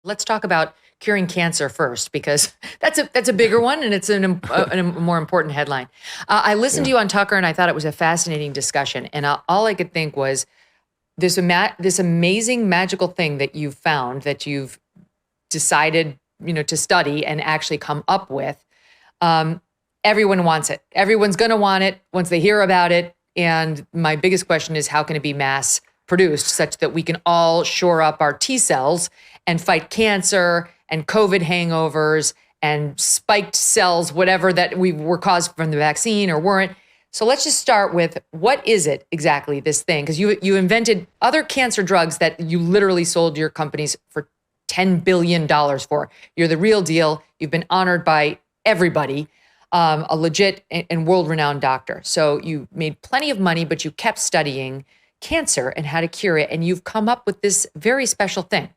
Let's talk about curing cancer first, because that's a bigger one, and it's a more important headline. I listened to Yeah. you on Tucker, and I thought it was a fascinating discussion. And all I could think was this amazing magical thing that you've found, that you've decided, to study and actually come up with. Um, Everyone wants it. Everyone's going to want it once they hear about it. And my biggest question is, how can it be mass produced such that we can all shore up our T cells and fight cancer and COVID hangovers and spiked cells, whatever that we were caused from the vaccine or weren't. So let's just start with, what is it exactly, this thing? Because you invented other cancer drugs that you literally sold your companies for $10 billion for. You're the real deal. You've been honored by everybody, a legit and world-renowned doctor. So you made plenty of money, but you kept studying cancer and how to cure it, and you've come up with this very special thing.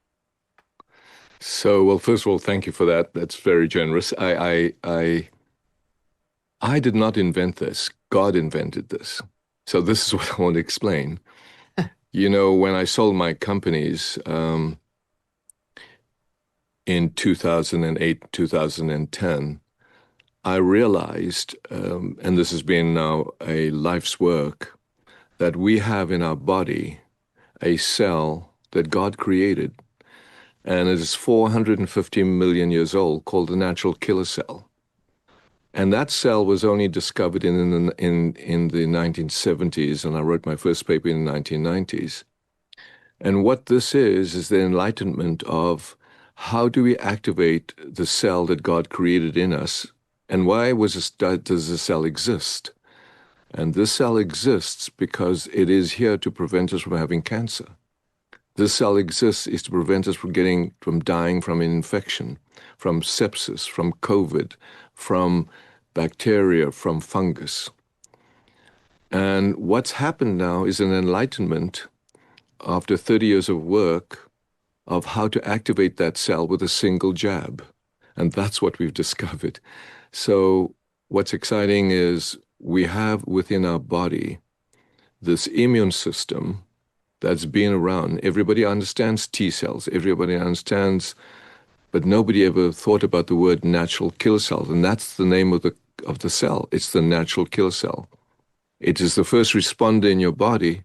So, well, first of all, thank you for that. That's very generous. I did not invent this. God invented this. So this is what I want to explain. When I sold my companies in 2008, 2010, I realized, and this has been now a life's work, that we have in our body a cell that God created, and it is 450 million years old, called the natural killer cell. And that cell was only discovered in the 1970s, and I wrote my first paper in the 1990s. And what this is the enlightenment of how do we activate the cell that God created in us, and does the cell exist? And this cell exists because it is here to prevent us from having cancer. This cell exists is to prevent us from dying from an infection, from sepsis, from COVID, from bacteria, from fungus. And what's happened now is an enlightenment after 30 years of work of how to activate that cell with a single jab. And that's what we've discovered. So what's exciting is we have within our body this immune system that's been around. Everybody understands T cells, everybody understands, but nobody ever thought about the word natural killer cell. And that's the name of the cell. It's the natural killer cell. It is the first responder in your body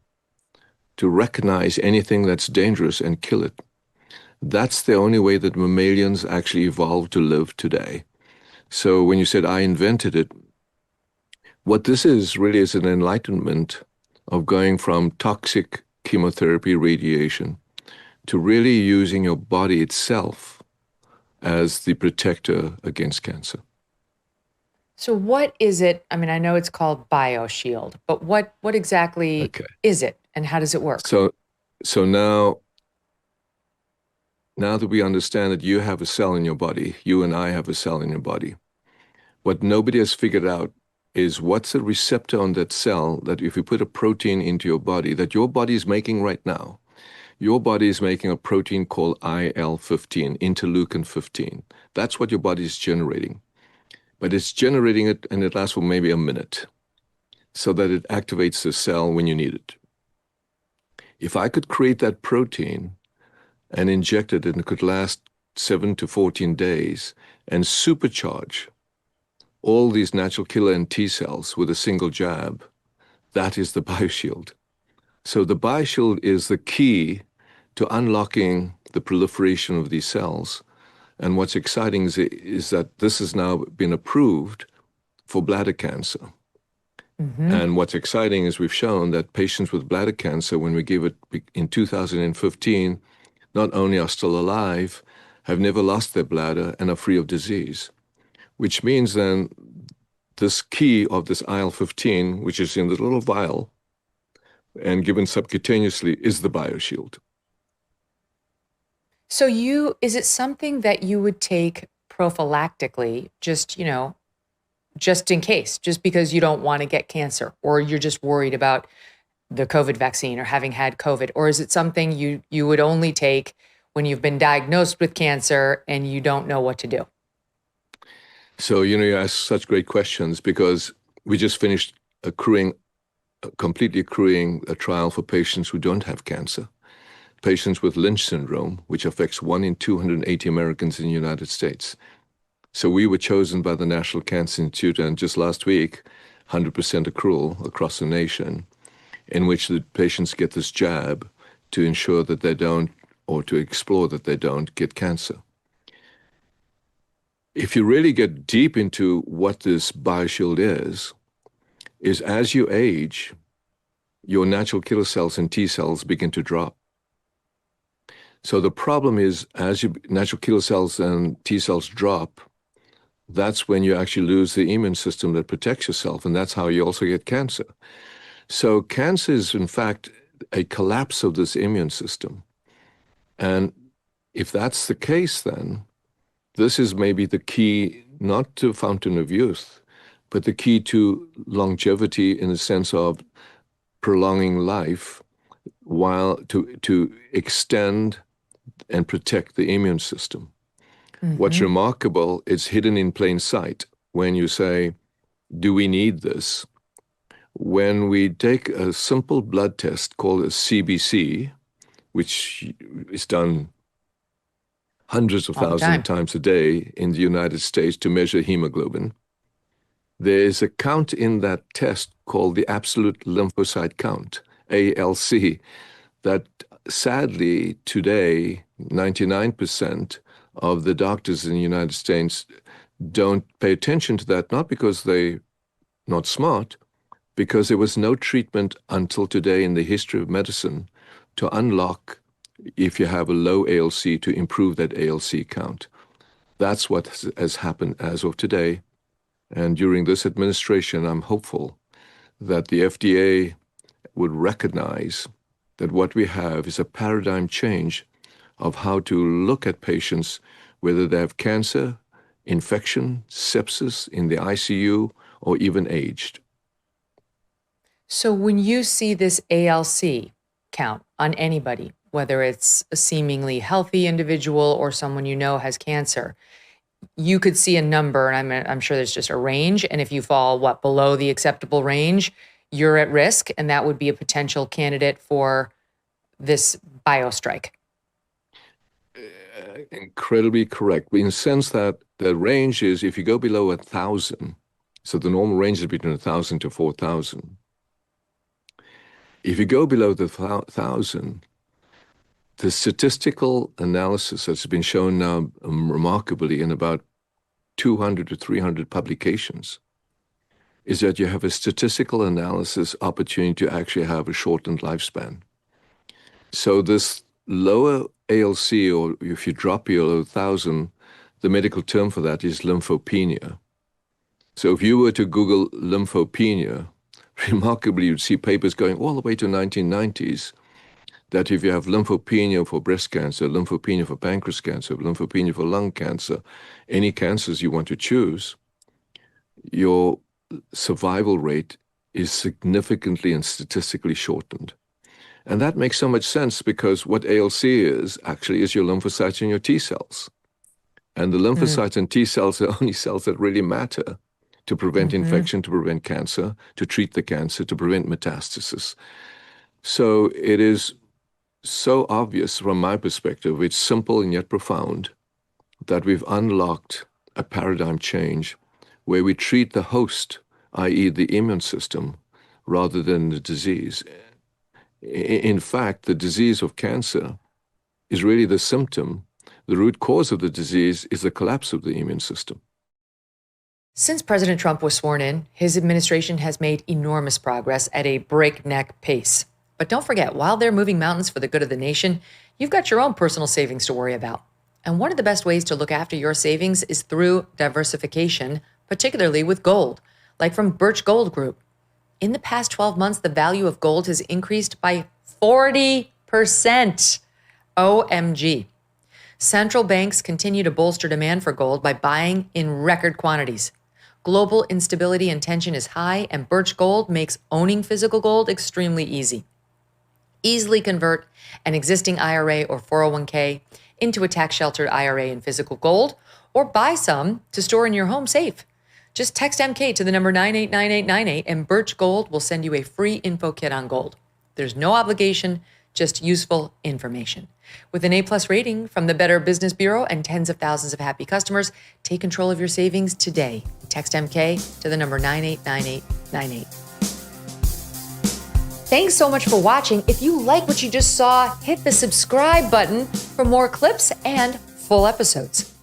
to recognize anything that's dangerous and kill it. That's the only way that mammalians actually evolved to live today. So when you said I invented it, what this is really is an enlightenment of going from toxic chemotherapy radiation to really using your body itself as the protector against cancer. So what is it? I mean, I know it's called BioShield, but what exactly Okay. is it, and how does it work? So so now that we understand that you have a cell in your body, you and I have a cell in your body, what nobody has figured out is what's the receptor on that cell that if you put a protein into your body that your body is making right now. Your body is making a protein called IL-15, interleukin 15. That's what your body is generating. But it's generating it, and it lasts for maybe a minute so that it activates the cell when you need it. If I could create that protein and inject it, and it could last 7 to 14 days and supercharge all these natural killer and T cells with a single jab, that is the BioShield. So the BioShield is the key to unlocking the proliferation of these cells. And what's exciting is that this has now been approved for bladder cancer. Mm-hmm. And what's exciting is we've shown that patients with bladder cancer, when we give it in 2015, not only are still alive, have never lost their bladder, and are free of disease. Which means then this key of this IL-15, which is in the little vial and given subcutaneously, is the BioShield. So is it something that you would take prophylactically, just in case, just because you don't want to get cancer, or you're just worried about the COVID vaccine or having had COVID? Or is it something you would only take when you've been diagnosed with cancer and you don't know what to do? So, you ask such great questions because we just finished completely accruing a trial for patients who don't have cancer. patients with Lynch syndrome, which affects 1 in 280 Americans in the United States. So we were chosen by the National Cancer Institute, and just last week, 100% accrual across the nation, in which the patients get this jab to ensure that they don't, or to explore that they don't get cancer. If you really get deep into what this BioShield is as you age, your natural killer cells and T cells begin to drop. So the problem is, as your natural killer cells and T cells drop, that's when you actually lose the immune system that protects yourself, and that's how you also get cancer. So cancer is, in fact, a collapse of this immune system. And if that's the case, then this is maybe the key, not to fountain of youth, but the key to longevity in the sense of prolonging life, while to extend and protect the immune system. What's remarkable is hidden in plain sight when you say, do we need this? When we take a simple blood test called a CBC, which is done hundreds of thousands of times a day in the United States to measure hemoglobin, there is a count in that test called the absolute lymphocyte count, ALC, that sadly today 99% of the doctors in the United States don't pay attention to that, not because they're not smart, because there was no treatment until today in the history of medicine to unlock, if you have a low ALC, to improve that ALC count. That's what has happened as of today. And during this administration, I'm hopeful that the FDA would recognize that what we have is a paradigm change of how to look at patients, whether they have cancer, infection, sepsis, in the ICU, or even aged. So when you see this ALC count on anybody, whether it's a seemingly healthy individual or someone you know has cancer, you could see a number, and I'm sure there's just a range, and if you fall, below the acceptable range, you're at risk, and that would be a potential candidate for this biostrike. Incredibly correct, in the sense that the range is, if you go below 1,000, so the normal range is between 1,000 to 4,000. If you go below the 1,000, the statistical analysis that's been shown now remarkably in about 200 to 300 publications is that you have a statistical analysis opportunity to actually have a shortened lifespan. So this lower ALC, or if you drop below 1,000, the medical term for that is lymphopenia. So if you were to Google lymphopenia, remarkably, you'd see papers going all the way to 1990s that if you have lymphopenia for breast cancer, lymphopenia for pancreas cancer, lymphopenia for lung cancer, any cancers you want to choose, your survival rate is significantly and statistically shortened. And that makes so much sense, because what ALC is actually is your lymphocytes and your T cells. And the lymphocytes and T cells are the only cells that really matter to prevent infection, to prevent cancer, to treat the cancer, to prevent metastasis. So it is so obvious from my perspective, it's simple and yet profound, that we've unlocked a paradigm change where we treat the host, i.e. the immune system, rather than the disease. In fact, the disease of cancer is really the symptom. The root cause of the disease is the collapse of the immune system. Since President Trump was sworn in, his administration has made enormous progress at a breakneck pace. But don't forget, while they're moving mountains for the good of the nation, you've got your own personal savings to worry about. And one of the best ways to look after your savings is through diversification, particularly with gold, like from Birch Gold Group. In the past 12 months, the value of gold has increased by 40%. OMG. Central banks continue to bolster demand for gold by buying in record quantities. Global instability and tension is high, and Birch Gold makes owning physical gold extremely easy. Easily convert an existing IRA or 401k into a tax-sheltered IRA in physical gold, or buy some to store in your home safe. Just text MK to the number 989898 and Birch Gold will send you a free info kit on gold. There's no obligation, just useful information. With an A+ rating from the Better Business Bureau and tens of thousands of happy customers, take control of your savings today. Text MK to the number 989898. Thanks so much for watching. If you like what you just saw, hit the subscribe button for more clips and full episodes.